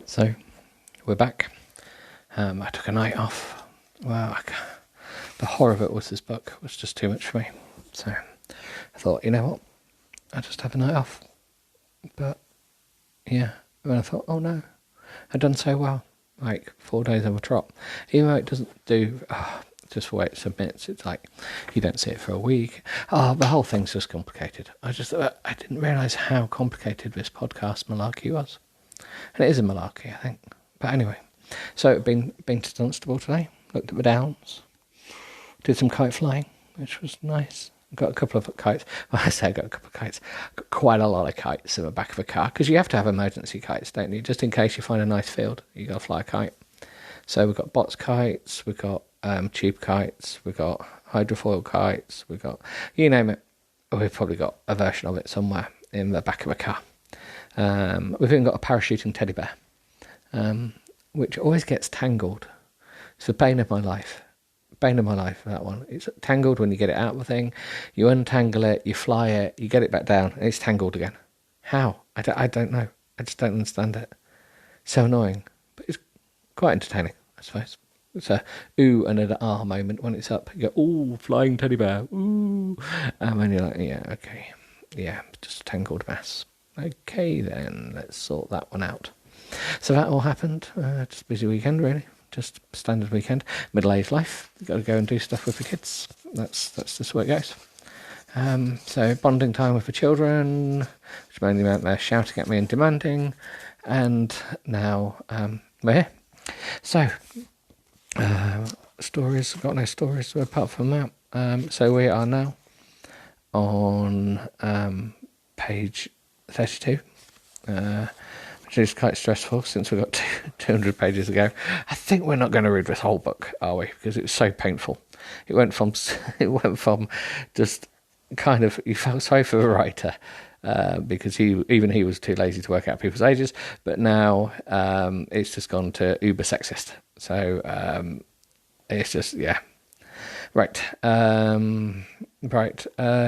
So, we're back. I took a night off. Well, the horror of it was this book was just too much for me. So, I thought, you know what? I'll just have a night off. But, yeah. And I thought, oh no, I'd done so well. Like 4 days of a trot. Even though it doesn't do, just the way it submits, it's like you don't see it for a week. The whole thing's just complicated. I didn't realise how complicated this podcast malarkey was. And it is a malarkey, I think. But anyway, so been to Dunstable today, looked at the downs, did some kite flying, which was nice. Got a couple of kites. Well, I say I got a couple of kites. Got quite a lot of kites in the back of a car, because you have to have emergency kites, don't you? Just in case you find a nice field, you got to fly a kite. So we've got box kites, we've got tube kites, we've got hydrofoil kites, we've got, you name it. We've probably got a version of it somewhere in the back of a car. We've even got a parachuting teddy bear, which always gets tangled. It's the bane of my life. That one. It's tangled when you get it out of the thing. You untangle it, you fly it, you get it back down, and it's tangled again. How? I don't know. I just don't understand it. So annoying, but it's quite entertaining, I suppose. It's a ooh and an ah moment when it's up. You go, ooh, flying teddy bear, ooh, and then you're like, yeah, okay, yeah, just a tangled mess. Okay, then let's sort that one out. So that all happened. Just a busy weekend, really. Just standard weekend. Middle-aged life. You've got to go and do stuff with the kids. That's just the way it goes. So bonding time with the children, which mainly meant they're shouting at me and demanding. And now we're here. So stories. Got no stories apart from that. So we are now on page 32. Which is quite stressful since we got 200 pages to go. I think we're not going to read this whole book, are we? Because it was so painful. It went from just kind of, you felt sorry for the writer because he was too lazy to work out people's ages, but now it's just gone to uber sexist. So it's just, yeah. Right.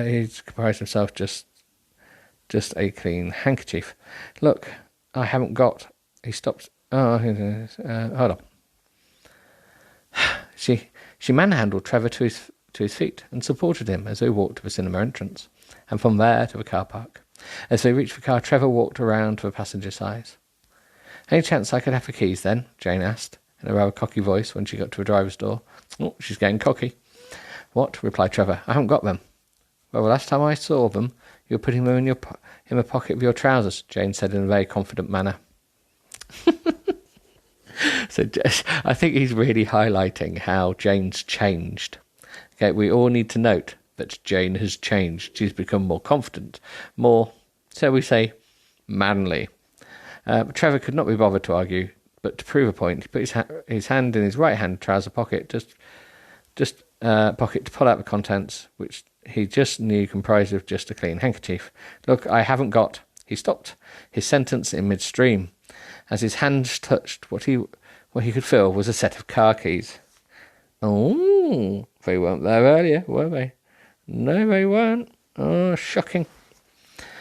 He's comprised himself just a clean handkerchief. Look, I haven't got... He stopped... hold on. She manhandled Trevor to his feet and supported him as they walked to the cinema entrance, and from there to the car park. As they reached the car, Trevor walked around to the passenger side. Any chance I could have the keys then? Jane asked, in a rather cocky voice when she got to the driver's door. Oh, she's getting cocky. What? Replied Trevor. I haven't got them. Well, the last time I saw them, you were putting them in the pocket of your trousers, Jane said in a very confident manner. So I think he's really highlighting how Jane's changed. Okay, we all need to note that Jane has changed. She's become more confident, more, shall we say, manly. Trevor could not be bothered to argue, but to prove a point, he put his hand in his right-hand trouser pocket, just pocket to pull out the contents, which he just knew comprised of just a clean handkerchief. Look, I haven't got... He stopped his sentence in midstream, as his hands touched what he could feel was a set of car keys. Oh, they weren't there earlier, were they? No, they weren't. Oh, shocking.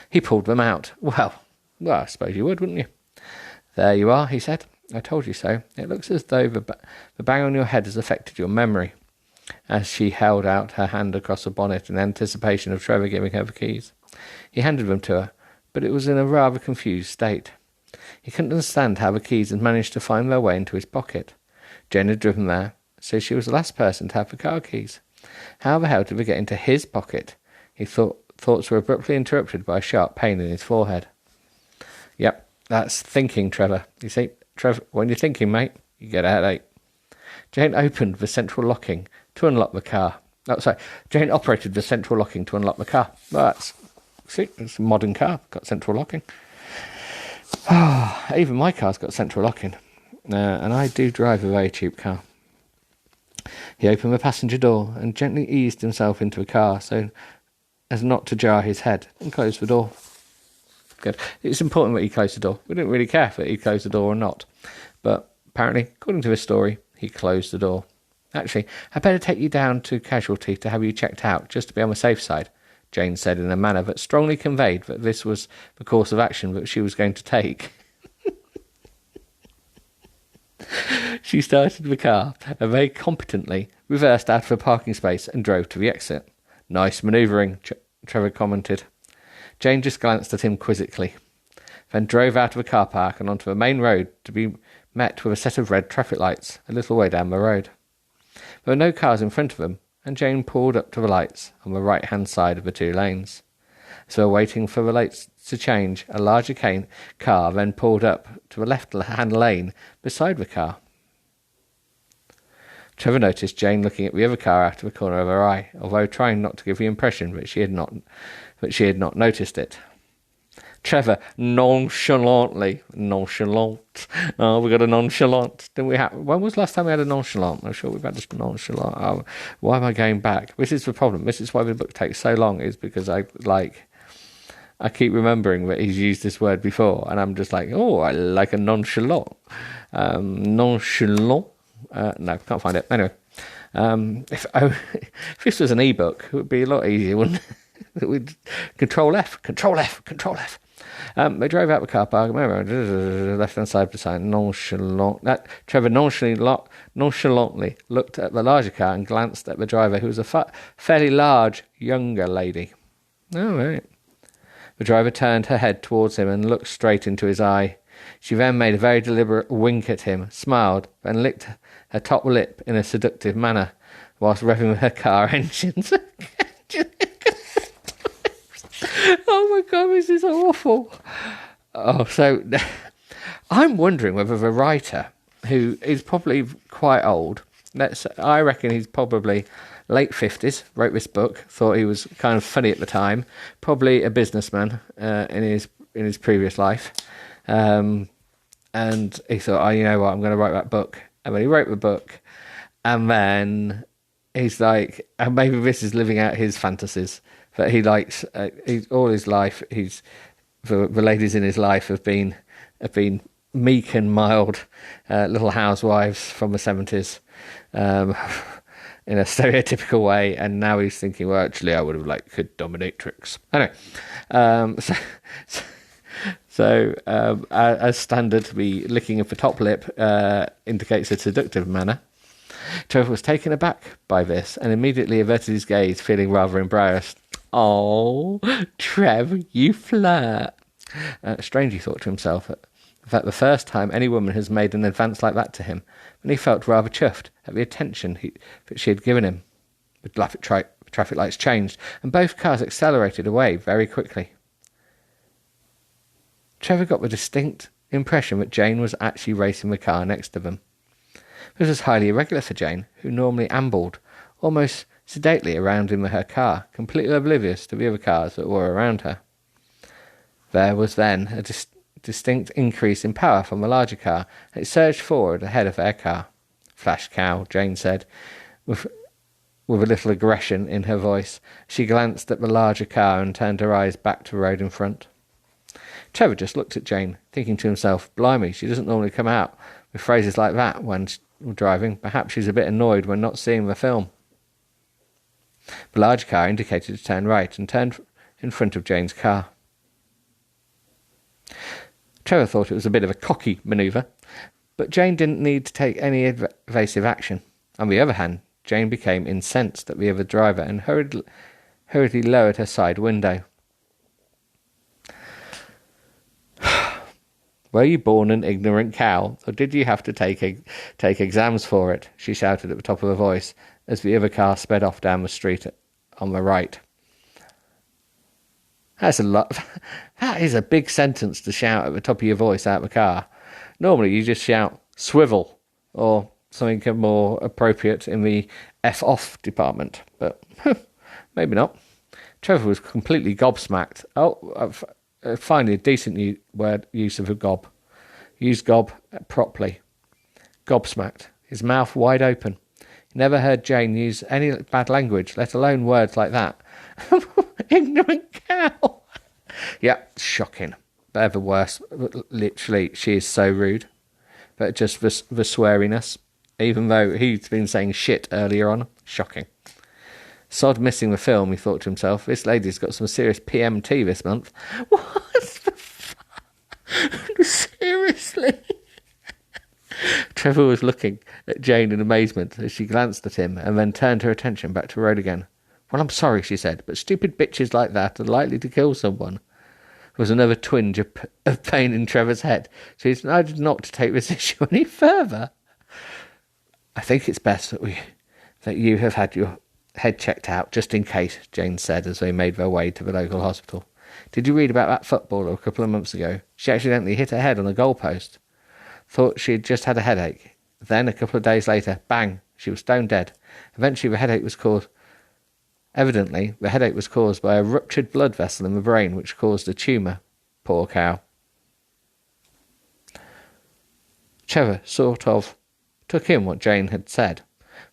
He pulled them out. Well, I suppose you would, wouldn't you? There you are, he said. I told you so. It looks as though the bang on your head has affected your memory. As she held out her hand across the bonnet in anticipation of Trevor giving her the keys. He handed them to her, but it was in a rather confused state. He couldn't understand how the keys had managed to find their way into his pocket. Jane had driven there, so she was the last person to have the car keys. How the hell did they get into his pocket? Thoughts were abruptly interrupted by a sharp pain in his forehead. Yep, that's thinking, Trevor. You see, Trevor, when you're thinking, mate, you get a headache. Jane opened the central locking to unlock the car. Jane operated the central locking to unlock the car. Well, it's a modern car, got central locking. Even my car's got central locking. And I do drive a very cheap car. He opened the passenger door and gently eased himself into the car so as not to jar his head, and closed the door. Good. It's important that he closed the door. We didn't really care if he closed the door or not. But apparently, according to this story, he closed the door. Actually, I'd better take you down to casualty to have you checked out, just to be on the safe side, Jane said in a manner that strongly conveyed that this was the course of action that she was going to take. She started the car and very competently reversed out of a parking space and drove to the exit. Nice manoeuvring, Trevor commented. Jane just glanced at him quizzically, then drove out of the car park and onto the main road to be met with a set of red traffic lights a little way down the road. There were no cars in front of them, and Jane pulled up to the lights on the right-hand side of the two lanes. So waiting for the lights to change, a larger car then pulled up to the left-hand lane beside the car. Trevor noticed Jane looking at the other car out of the corner of her eye, although trying not to give the impression that she had not noticed it. Trevor nonchalantly, oh, we got a nonchalant, didn't we have? When was the last time we had a nonchalant? I'm sure we've had a nonchalant. Oh, why am I going back? This is the problem. This is why the book takes so long, is because I keep remembering that he's used this word before, and I'm just like, oh, I like a nonchalant. Nonchalant. No, can't find it. Anyway, if this was an ebook, it would be a lot easier, wouldn't it? We'd Control F. They drove out the car park, left-hand side of the sign, nonchalant. Trevor nonchalantly looked at the larger car and glanced at the driver, who was a fairly large, younger lady. Oh, right. The driver turned her head towards him and looked straight into his eye. She then made a very deliberate wink at him, smiled, and licked her top lip in a seductive manner, whilst revving her car engines. Oh my God, this is awful. Oh, so I'm wondering whether the writer, who is probably quite old, I reckon he's probably late 50s, wrote this book, thought he was kind of funny at the time, probably a businessman in his previous life, and he thought, oh, you know what, I'm going to write that book. And then he wrote the book, and then he's like, and maybe this is living out his fantasies that he likes. All his life, the ladies in his life have been meek and mild little housewives from the 70s, in a stereotypical way, and now he's thinking, well, actually, I would have liked a dominatrix. Anyway, so as standard, the licking of the top lip indicates a seductive manner. Trevor was taken aback by this and immediately averted his gaze, feeling rather embarrassed. Oh, Trev, you flirt. Strange, he thought to himself, that the first time any woman has made an advance like that to him, and he felt rather chuffed at the attention that she had given him. The traffic lights changed, and both cars accelerated away very quickly. Trevor got the distinct impression that Jane was actually racing the car next to them. This was highly irregular for Jane, who normally ambled almost sedately around in her car, completely oblivious to the other cars that were around her. There was then a distinct increase in power from the larger car, and it surged forward ahead of their car. Flash cow, Jane said, with a little aggression in her voice. She glanced at the larger car and turned her eyes back to the road in front. Trevor just looked at Jane, thinking to himself, blimey, she doesn't normally come out with phrases like that when driving. Perhaps she's a bit annoyed when not seeing the film. The large car indicated to turn right and turned in front of Jane's car. Trevor thought it was a bit of a cocky manoeuvre, but Jane didn't need to take any evasive action. On the other hand, Jane became incensed at the other driver and hurriedly lowered her side window. Were you born an ignorant cow, or did you have to take exams for it? She shouted at the top of her voice as the other car sped off down the street on the right. That's a lot. That is a big sentence to shout at the top of your voice out of the car. Normally you just shout swivel or something more appropriate in the F off department, but maybe not. Trevor was completely gobsmacked. Finally, a decent use of a gob. Use gob properly. Gobsmacked. His mouth wide open. He never heard Jane use any bad language, let alone words like that. Ignorant cow. Yeah, shocking. But ever worse. Literally, she is so rude. But just the sweariness. Even though he's been saying shit earlier on. Shocking. Sod missing the film, he thought to himself. This lady's got some serious PMT this month. What the fuck? Seriously? Trevor was looking at Jane in amazement as she glanced at him and then turned her attention back to the road again. "Well, I'm sorry," she said, "but stupid bitches like that are likely to kill someone." There was another twinge of pain in Trevor's head, so he decided not to take this issue any further. "I think it's best that you have had your head checked out, just in case," Jane said as they made their way to the local hospital. "Did you read about that footballer a couple of months ago? She accidentally hit her head on a goalpost. Thought she had just had a headache. Then, a couple of days later, bang, she was stone dead. Eventually, the headache was caused by a ruptured blood vessel in the brain, which caused a tumour. Poor cow." Trevor sort of took in what Jane had said,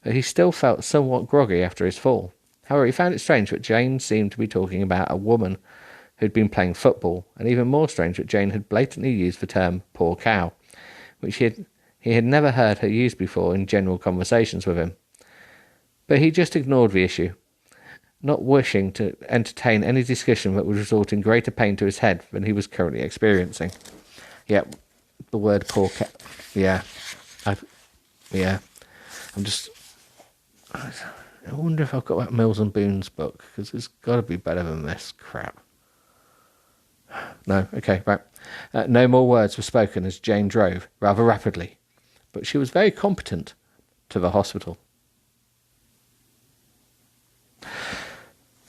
but he still felt somewhat groggy after his fall. However, he found it strange that Jane seemed to be talking about a woman who'd been playing football, and even more strange that Jane had blatantly used the term "poor cow," which he had never heard her use before in general conversations with him. But he just ignored the issue, not wishing to entertain any discussion that would result in greater pain to his head than he was currently experiencing. Yeah, the word "poor cow." Yeah, I wonder if I've got that Mills and Boon's book, because it's got to be better than this crap. No, okay, right. No more words were spoken as Jane drove, rather rapidly, but she was very competent, to the hospital.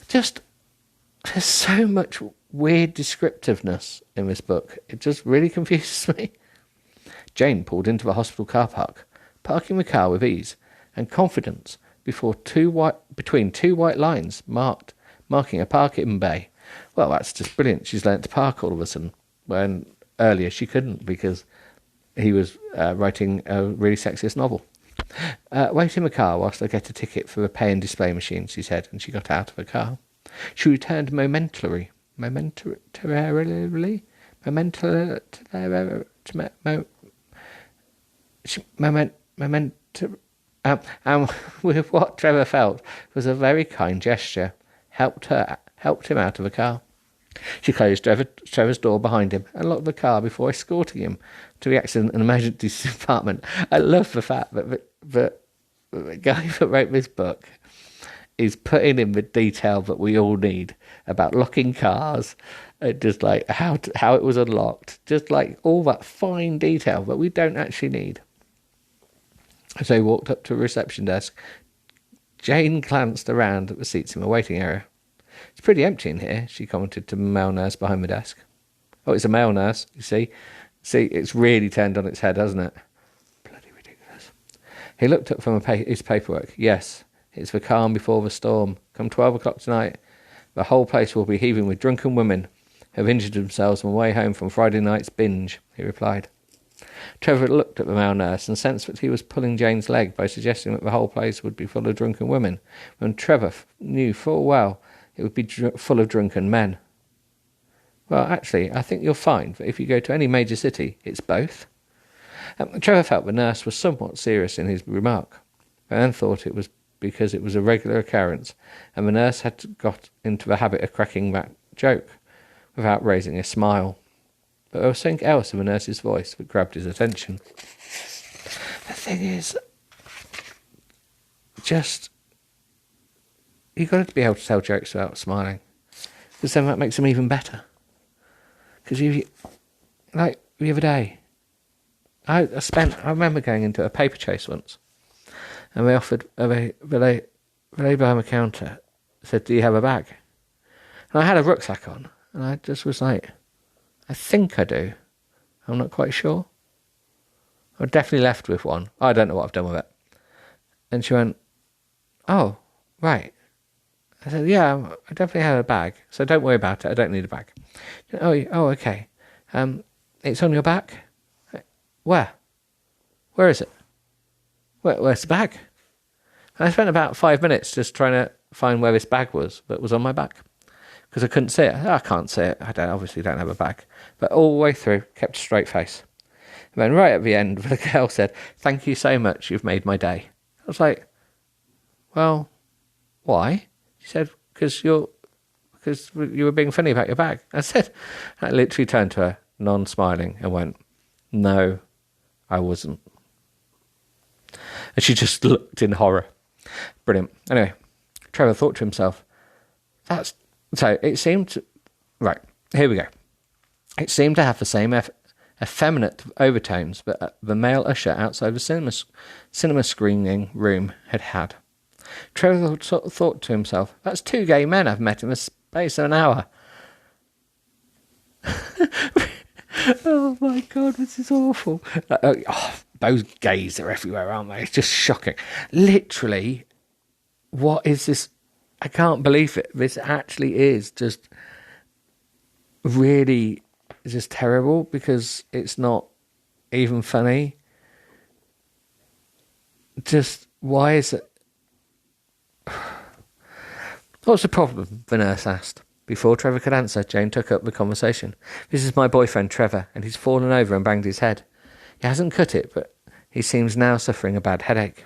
There's so much weird descriptiveness in this book. It just really confuses me. Jane pulled into the hospital car park, parking the car with ease and confidence between two white lines marking a parking bay. Well, that's just brilliant. She's learnt to park all of a sudden, when earlier she couldn't because he was writing a really sexist novel. "Wait in the car whilst I get a ticket for the pay and display machine," she said, and she got out of the car. She returned momentarily. With what Trevor felt was a very kind gesture, helped him out of the car. She closed Trevor's door behind him and locked the car before escorting him to the accident and emergency department. I love the fact that the guy that wrote this book is putting in the detail that we all need about locking cars, just like how it was unlocked, just like all that fine detail that we don't actually need. As they walked up to a reception desk, Jane glanced around at the seats in the waiting area. "It's pretty empty in here," she commented to the male nurse behind the desk. "Oh, it's a male nurse, you see. See, it's really turned on its head, hasn't it?" Bloody ridiculous. He looked up from his paperwork. "Yes, it's the calm before the storm. Come 12 o'clock tonight, the whole place will be heaving with drunken women who have injured themselves on the way home from Friday night's binge," he replied. Trevor looked at the male nurse and sensed that he was pulling Jane's leg by suggesting that the whole place would be full of drunken women, when Trevor knew full well it would be full of drunken men. "Well, actually, I think you'll find that if you go to any major city, it's both." Trevor felt the nurse was somewhat serious in his remark, but then thought it was because it was a regular occurrence, and the nurse had got into the habit of cracking that joke without raising a smile. But there was something else in the nurse's voice that grabbed his attention. The thing is, you've got to be able to tell jokes without smiling, because then that makes them even better. Because like the other day, I remember going into a paper chase once, and they offered, the lady behind the counter said, "Do you have a bag?" And I had a rucksack on, and I just was like, "I think I do. I'm not quite sure. I definitely left with one. I don't know what I've done with it." And she went, "Oh, right." I said, "Yeah, I definitely have a bag, so don't worry about it. I don't need a bag." Oh, okay. It's on your back? Where? Where is it? Where's the bag? And I spent about 5 minutes just trying to find where this bag was that was on my back, because I couldn't see it. I can't see it. I obviously don't have a bag. But all the way through, kept a straight face. And then right at the end, the girl said, "Thank you so much. You've made my day." I was like, "Well, why?" She said, because you were being funny about your bag." I literally turned to her, non-smiling, and went, "No, I wasn't." And she just looked in horror. Brilliant. Anyway, Trevor thought to himself, it seemed to... Right, here we go. It seemed to have the same effeminate overtones that the male usher outside the cinema screening room had. Trevor thought to himself, that's 2 gay men I've met in the space of an hour. Oh my God, this is awful. Those gays are everywhere, aren't they? It's just shocking. Literally, what is this? I can't believe it. This actually is just really just terrible because it's not even funny. Just, why is it? What's the problem? The nurse asked. Before Trevor could answer, Jane took up the conversation. This is my boyfriend, Trevor, and he's fallen over and banged his head. He hasn't cut it, but he seems now suffering a bad headache.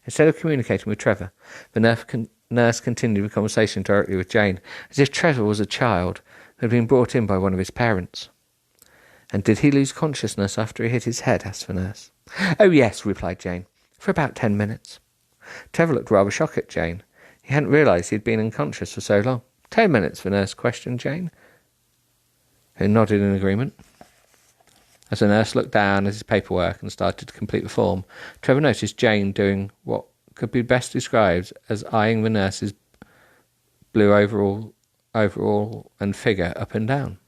Instead of communicating with Trevor, the nurse continued the conversation directly with Jane, as if Trevor was a child who had been brought in by one of his parents. And did he lose consciousness after he hit his head? Asked the nurse. Oh, yes, replied Jane, for about 10 minutes. Trevor looked rather shocked at Jane. He hadn't realised he'd been unconscious for so long. 10 minutes, the nurse questioned Jane, who nodded in agreement. As the nurse looked down at his paperwork and started to complete the form, Trevor noticed Jane doing what could be best described as eyeing the nurse's blue overall and figure up and down.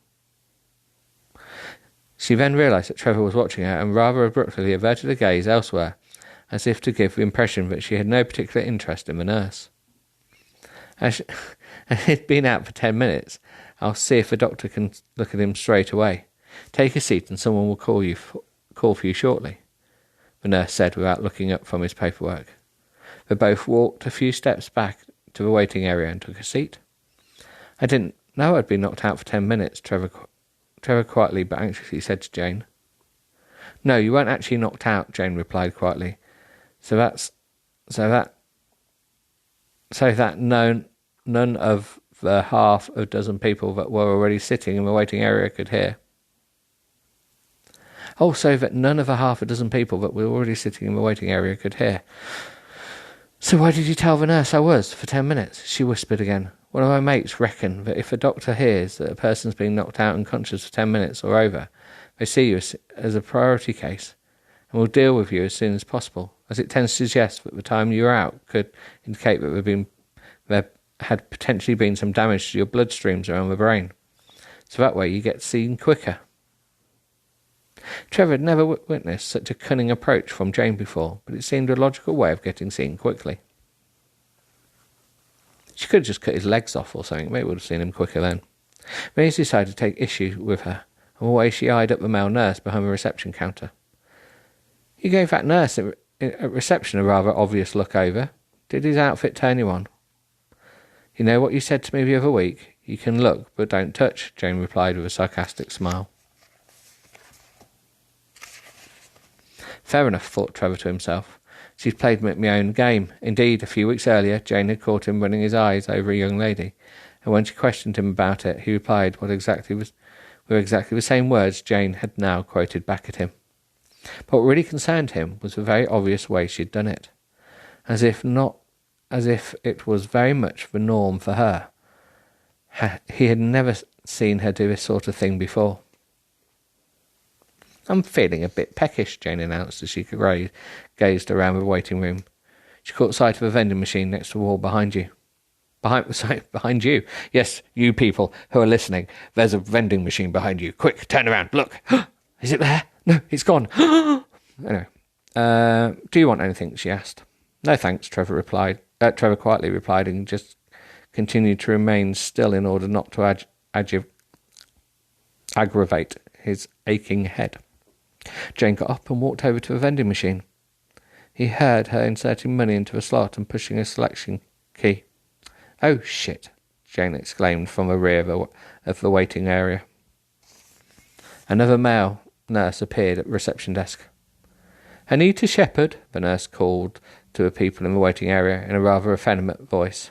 She then realised that Trevor was watching her and rather abruptly averted her gaze elsewhere, as if to give the impression that she had no particular interest in the nurse. As he'd been out for 10 minutes, I'll see if the doctor can look at him straight away. Take a seat and someone will call for you shortly, the nurse said without looking up from his paperwork. They both walked a few steps back to the waiting area and took a seat. I didn't know I'd been knocked out for 10 minutes, Trevor quietly but anxiously said to Jane. No, you weren't actually knocked out, Jane replied quietly. So that none of the half a dozen people that were already sitting in the waiting area could hear. Oh, so that none of the half a dozen people that were already sitting in the waiting area could hear. So why did you tell the nurse I was for 10 minutes? She whispered again. One of my mates reckon that if a doctor hears that a person's been knocked out unconscious for 10 minutes or over, they see you as a priority case and will deal with you as soon as possible, as it tends to suggest that the time you were out could indicate that there had potentially been some damage to your bloodstreams around the brain. So that way you get seen quicker. Trevor had never witnessed such a cunning approach from Jane before, but it seemed a logical way of getting seen quickly. She could have just cut his legs off or something. Maybe it would have seen him quicker then. Then he decided to take issue with her, and the way she eyed up the male nurse behind the reception counter. You gave that nurse at reception a rather obvious look over. Did his outfit turn you on? You know what you said to me the other week? You can look, but don't touch, Jane replied with a sarcastic smile. Fair enough, thought Trevor to himself. She's played me at my own game. Indeed, a few weeks earlier, Jane had caught him running his eyes over a young lady, and when she questioned him about it, he replied were exactly the same words Jane had now quoted back at him. But what really concerned him was the very obvious way she'd done it, as if it was very much the norm for her. He had never seen her do this sort of thing before. I'm feeling a bit peckish, Jane announced as she gazed around the waiting room. She caught sight of a vending machine next to the wall behind you. Behind you? Yes, you people who are listening. There's a vending machine behind you. Quick, turn around, look. Is it there? No, it's gone. Anyway, do you want anything? She asked. No thanks, Trevor quietly replied and just continued to remain still in order not to aggravate his aching head. Jane got up and walked over to the vending machine. He heard her inserting money into a slot and pushing a selection key. Oh, shit, Jane exclaimed from the rear of the waiting area. Another male nurse appeared at the reception desk. Anita Shepherd, the nurse called to the people in the waiting area in a rather effeminate voice.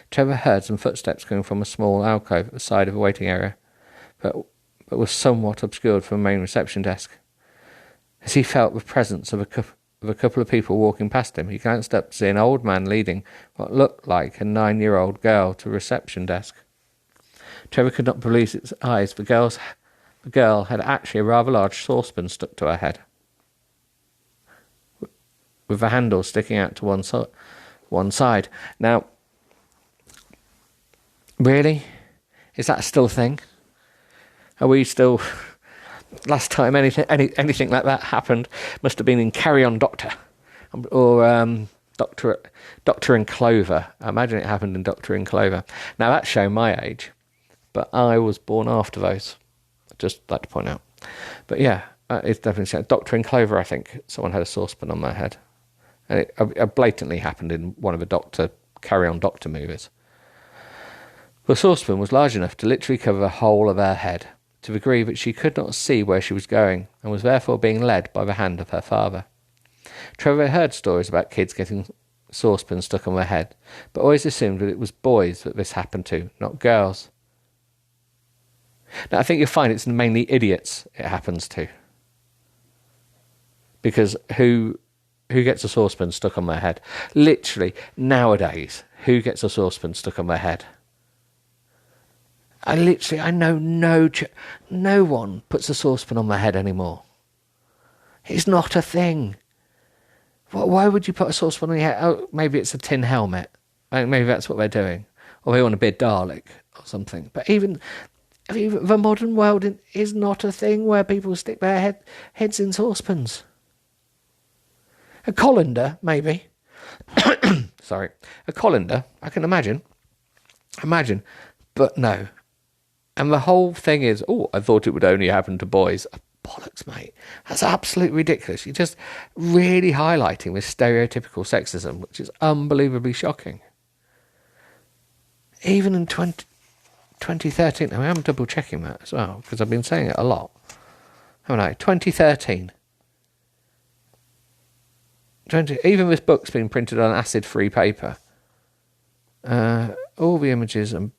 Trevor heard some footsteps coming from a small alcove at the side of the waiting area, but was somewhat obscured from the main reception desk. As he felt the presence of of a couple of people walking past him. He glanced up to see an old man leading what looked like a 9-year-old girl to a reception desk. Trevor could not believe his eyes. The girl had actually a rather large saucepan stuck to her head, with the handle sticking out to one side. Now, really? Is that still a thing? Are we still... Last time anything like that happened must have been in Carry On Doctor, or Doctor and Clover. I imagine it happened in Doctor and Clover. Now that's showing my age, but I was born after those. I'd just like to point out. But yeah, it's definitely Doctor and Clover. I think someone had a saucepan on their head, and it blatantly happened in one of the Carry On Doctor movies. The saucepan was large enough to literally cover the whole of her head, to the degree that she could not see where she was going, and was therefore being led by the hand of her father. Trevor heard stories about kids getting saucepans stuck on their head, but always assumed that it was boys that this happened to, not girls. Now, I think you'll find it's mainly idiots it happens to. Because who gets a saucepan stuck on their head? Literally, nowadays, who gets a saucepan stuck on their head? I know no one puts a saucepan on their head anymore. It's not a thing. Why would you put a saucepan on your head? Oh, maybe it's a tin helmet. Maybe that's what they're doing. Or they want to be a Dalek or something. But even the modern world is not a thing where people stick their heads in saucepans. A colander, maybe. Sorry. A colander, I can imagine. But no. And the whole thing is, I thought it would only happen to boys. Bollocks, mate. That's absolutely ridiculous. You're just really highlighting this stereotypical sexism, which is unbelievably shocking. Even in 2013, I mean, I'm double checking that as well, because I've been saying it a lot. Haven't I? 2013. Even this book's been printed on acid-free paper. All the images in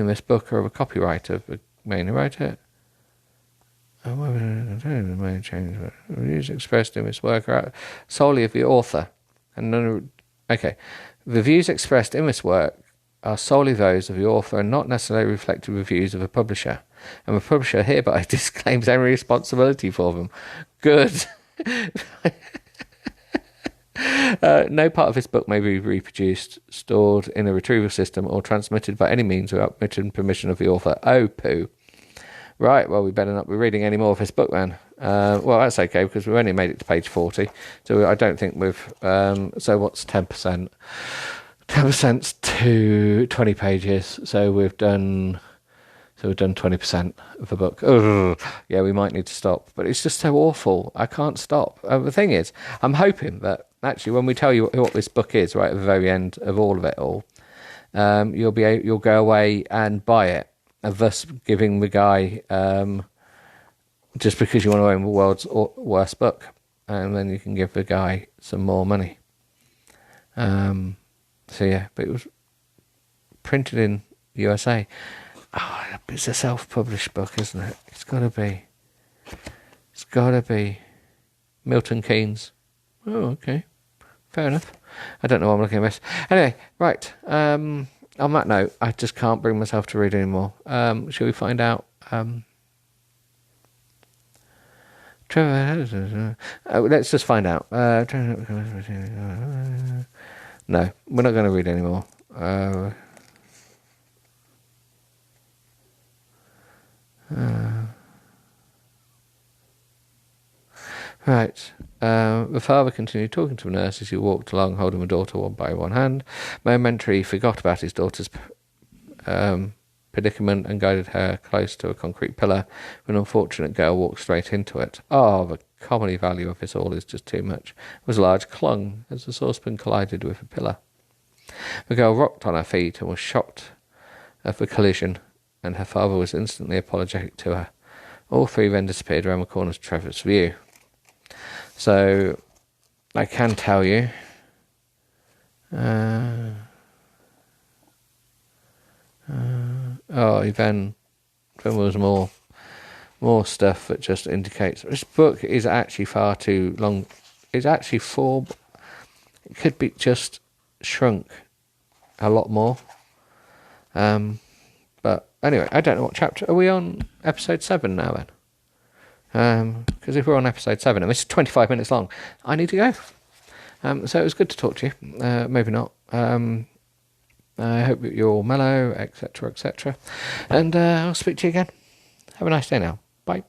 this book are of a copyright of the main writer. May change. The views expressed in this work are solely of the author, and the views expressed in this work are solely those of the author and not necessarily reflective of views of the publisher. And the publisher hereby disclaims any responsibility for them. Good. No part of this book may be reproduced, stored in a retrieval system, or transmitted by any means without written permission of the author. Oh, poo. Right, well, we better not be reading any more of this book then. Well, that's okay, because we've only made it to page 40. So I don't think we've... so what's 10%? 10%'s to 20 pages. So we've done 20% of the book. Ugh. Yeah, we might need to stop. But it's just so awful. I can't stop. The thing is, I'm hoping that actually when we tell you what this book is, right at the very end of all of it all, you'll go away and buy it, and thus giving the guy, just because you want to own the world's worst book, and then you can give the guy some more money. So yeah, but it was printed in USA. Oh, it's a self-published book, isn't it? It's got to be Milton Keynes. Oh, okay. Fair enough. I don't know why I'm looking at this. Anyway, right. On that note, I just can't bring myself to read anymore. Shall we find out? Trevor, let's just find out. No, we're not going to read anymore. Right. The father continued talking to the nurse as he walked along, holding the daughter one by one hand. Momentarily, he forgot about his daughter's predicament and guided her close to a concrete pillar. An unfortunate girl walked straight into it. Oh, the comedy value of this all is just too much. It was a large clung as the saucepan collided with a pillar. The girl rocked on her feet and was shocked at the collision, and her father was instantly apologetic to her. All three then disappeared around the corner of Trevor's view. So, I can tell you, then there was more stuff that just indicates this book is actually far too long. is actually 4. It could be just shrunk a lot more. But anyway, I don't know what chapter. Are we on episode 7 now then? Because if we're on episode 7, and this is 25 minutes long, I need to go. So it was good to talk to you. Maybe not. I hope that you're all mellow, etc., etc. And I'll speak to you again. Have a nice day now. Bye.